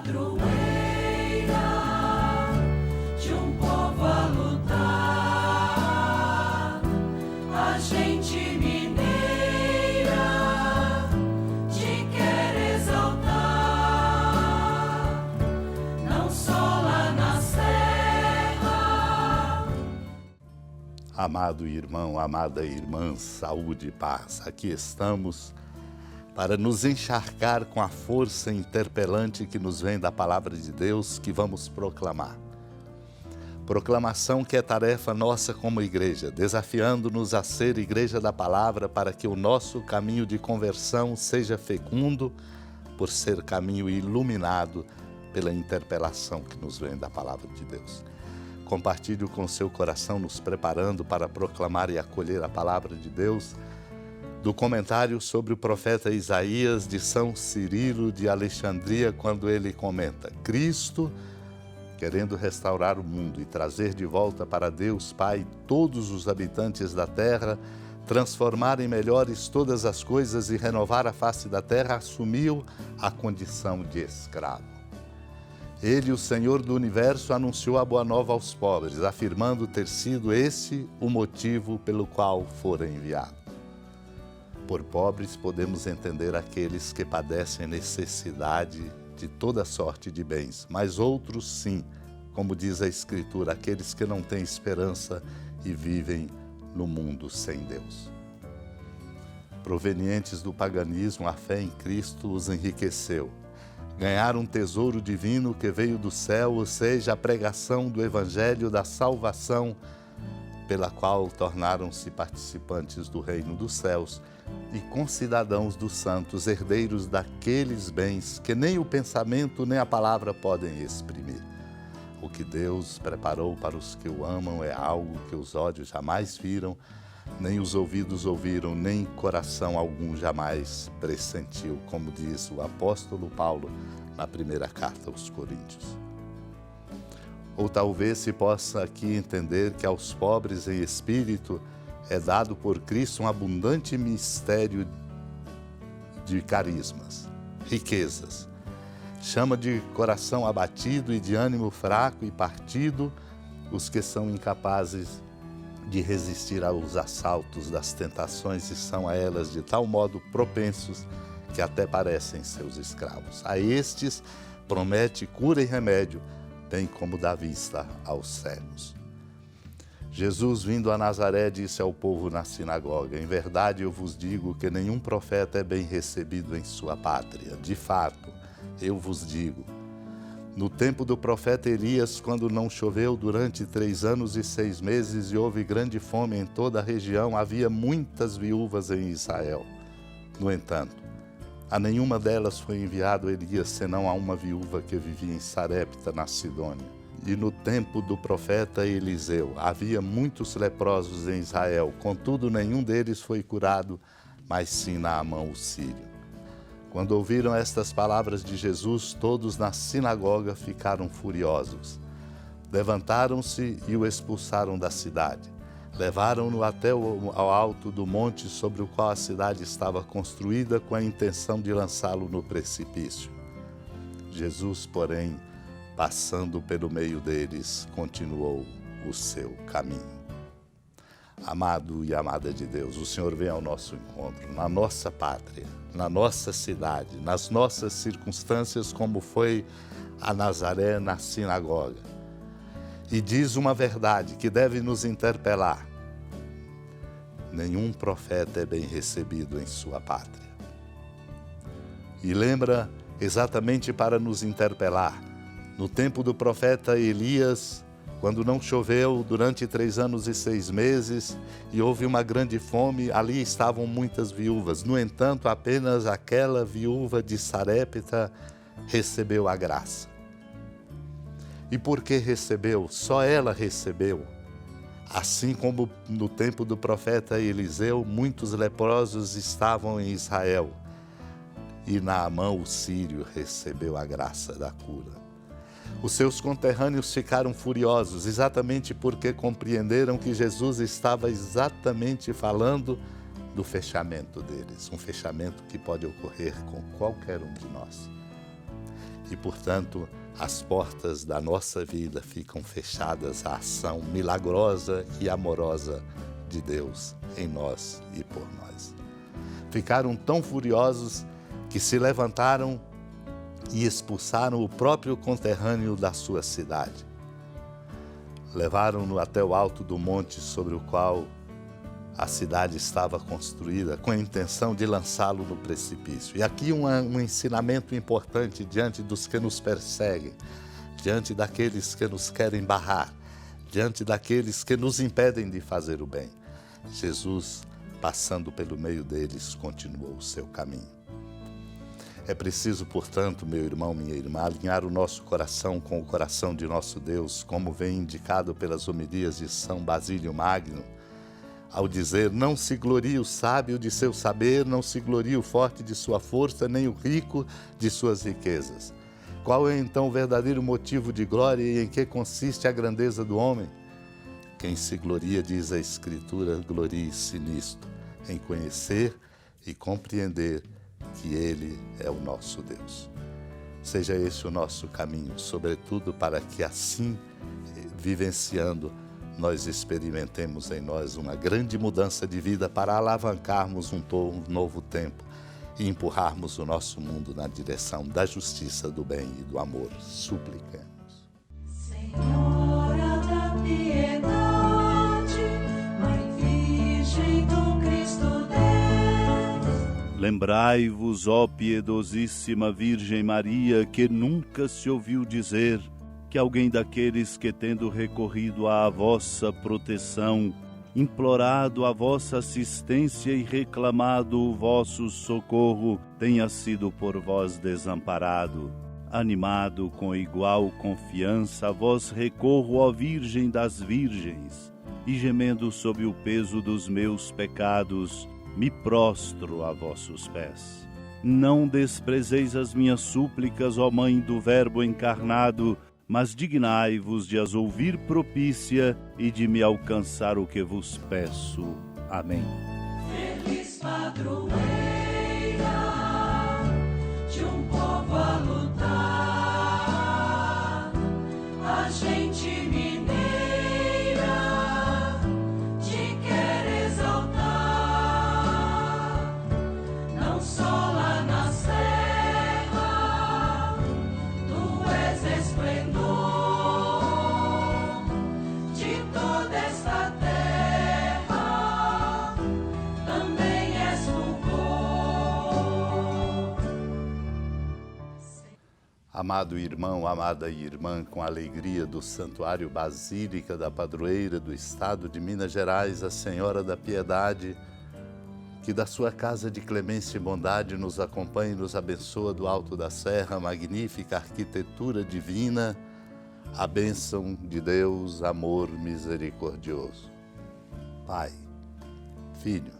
padroeira de um povo a lutar, a gente mineira te quer exaltar, não só lá na serra. Amado irmão, amada irmã, saúde e paz, aqui estamos para nos encharcar com a força interpelante que nos vem da palavra de Deus que vamos proclamar. Proclamação que é tarefa nossa como igreja, desafiando-nos a ser igreja da palavra para que o nosso caminho de conversão seja fecundo por ser caminho iluminado pela interpelação que nos vem da palavra de Deus. Compartilhe com seu coração, nos preparando para proclamar e acolher a palavra de Deus, do comentário sobre o profeta Isaías de São Cirilo de Alexandria, quando ele comenta: Cristo, querendo restaurar o mundo e trazer de volta para Deus Pai todos os habitantes da terra, transformar em melhores todas as coisas e renovar a face da terra, assumiu a condição de escravo. Ele, o Senhor do Universo, anunciou a boa nova aos pobres, afirmando ter sido esse o motivo pelo qual fora enviado. Por pobres podemos entender aqueles que padecem necessidade de toda sorte de bens, mas outros sim, como diz a Escritura, aqueles que não têm esperança e vivem no mundo sem Deus. Provenientes do paganismo, a fé em Cristo os enriqueceu. Ganharam um tesouro divino que veio do céu, ou seja, a pregação do Evangelho da salvação, pela qual tornaram-se participantes do reino dos céus e concidadãos dos santos, herdeiros daqueles bens que nem o pensamento nem a palavra podem exprimir. O que Deus preparou para os que o amam é algo que os olhos jamais viram, nem os ouvidos ouviram, nem coração algum jamais pressentiu, como diz o apóstolo Paulo na primeira carta aos Coríntios. Ou talvez se possa aqui entender que aos pobres em espírito é dado por Cristo um abundante mistério de carismas, riquezas. Chama de coração abatido e de ânimo fraco e partido os que são incapazes de resistir aos assaltos das tentações e são a elas de tal modo propensos que até parecem seus escravos. A estes promete cura e remédio, bem como dá vista aos cegos. Jesus, vindo a Nazaré, disse ao povo na sinagoga: em verdade eu vos digo que nenhum profeta é bem recebido em sua pátria. De fato, eu vos digo, no tempo do profeta Elias, quando não choveu durante 3 anos e 6 meses e houve grande fome em toda a região, havia muitas viúvas em Israel. No entanto, a nenhuma delas foi enviado Elias, senão a uma viúva que vivia em Sarepta, na Sidônia. E no tempo do profeta Eliseu, havia muitos leprosos em Israel, contudo nenhum deles foi curado, mas sim Naamã o sírio. Quando ouviram estas palavras de Jesus, todos na sinagoga ficaram furiosos. Levantaram-se e o expulsaram da cidade. Levaram-no até ao alto do monte sobre o qual a cidade estava construída, com a intenção de lançá-lo no precipício. Jesus, porém, passando pelo meio deles, continuou o seu caminho. Amado e amada de Deus, o Senhor vem ao nosso encontro, na nossa pátria, na nossa cidade, nas nossas circunstâncias, como foi a Nazaré na sinagoga. E diz uma verdade que deve nos interpelar: nenhum profeta é bem recebido em sua pátria. E lembra exatamente para nos interpelar, no tempo do profeta Elias, quando não choveu durante 3 anos e 6 meses e houve uma grande fome, ali estavam muitas viúvas. No entanto, apenas aquela viúva de Sarepta recebeu a graça. E por que recebeu? Só ela recebeu. Assim como no tempo do profeta Eliseu, muitos leprosos estavam em Israel. E Naamã, o sírio, recebeu a graça da cura. Os seus conterrâneos ficaram furiosos, exatamente porque compreenderam que Jesus estava exatamente falando do fechamento deles, um fechamento que pode ocorrer com qualquer um de nós. e, portanto, as portas da nossa vida ficam fechadas à ação milagrosa e amorosa de Deus em nós e por nós. Ficaram tão furiosos que se levantaram e expulsaram o próprio conterrâneo da sua cidade. Levaram-no até o alto do monte sobre o qual a cidade estava construída, com a intenção de lançá-lo no precipício. E aqui um ensinamento importante diante dos que nos perseguem, diante daqueles que nos querem barrar, diante daqueles que nos impedem de fazer o bem. Jesus, passando pelo meio deles, continuou o seu caminho. É preciso, portanto, meu irmão, minha irmã, alinhar o nosso coração com o coração de nosso Deus, como vem indicado pelas homilias de São Basílio Magno, ao dizer: não se glorie o sábio de seu saber, não se glorie o forte de sua força, nem o rico de suas riquezas. Qual é então o verdadeiro motivo de glória e em que consiste a grandeza do homem? Quem se gloria, diz a Escritura, glorie-se nisto, em conhecer e compreender que Ele é o nosso Deus. Seja esse o nosso caminho, sobretudo para que assim, vivenciando, nós experimentemos em nós uma grande mudança de vida para alavancarmos um novo tempo e empurrarmos o nosso mundo na direção da justiça, do bem e do amor. Suplicamos. Senhora da piedade, Mãe Virgem do Cristo Deus. Lembrai-vos, ó piedosíssima Virgem Maria, que nunca se ouviu dizer que alguém daqueles que, tendo recorrido à vossa proteção, implorado a vossa assistência e reclamado o vosso socorro, tenha sido por vós desamparado. Animado com igual confiança, a vós recorro, ó Virgem das Virgens, e gemendo sob o peso dos meus pecados, me prostro a vossos pés. Não desprezeis as minhas súplicas, ó Mãe do Verbo encarnado, mas dignai-vos de as ouvir propícia e de me alcançar o que vos peço. Amém. Feliz padroeira de um povo a lutar, a gente mineira te quer exaltar, não só lá na serra, tu és esplendor de toda esta terra, também és fulgor. Amado irmão, amada irmã, com a alegria do Santuário Basílica da Padroeira do Estado de Minas Gerais, a Senhora da Piedade, que da sua casa de clemência e bondade nos acompanhe e nos abençoa do alto da serra, magnífica arquitetura divina, a bênção de Deus, amor misericordioso. Pai, Filho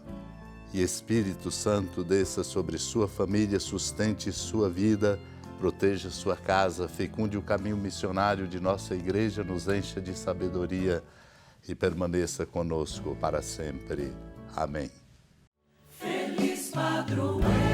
e Espírito Santo, desça sobre sua família, sustente sua vida, proteja sua casa, fecunde o caminho missionário de nossa igreja, nos encha de sabedoria e permaneça conosco para sempre. Amém. Feliz padroeira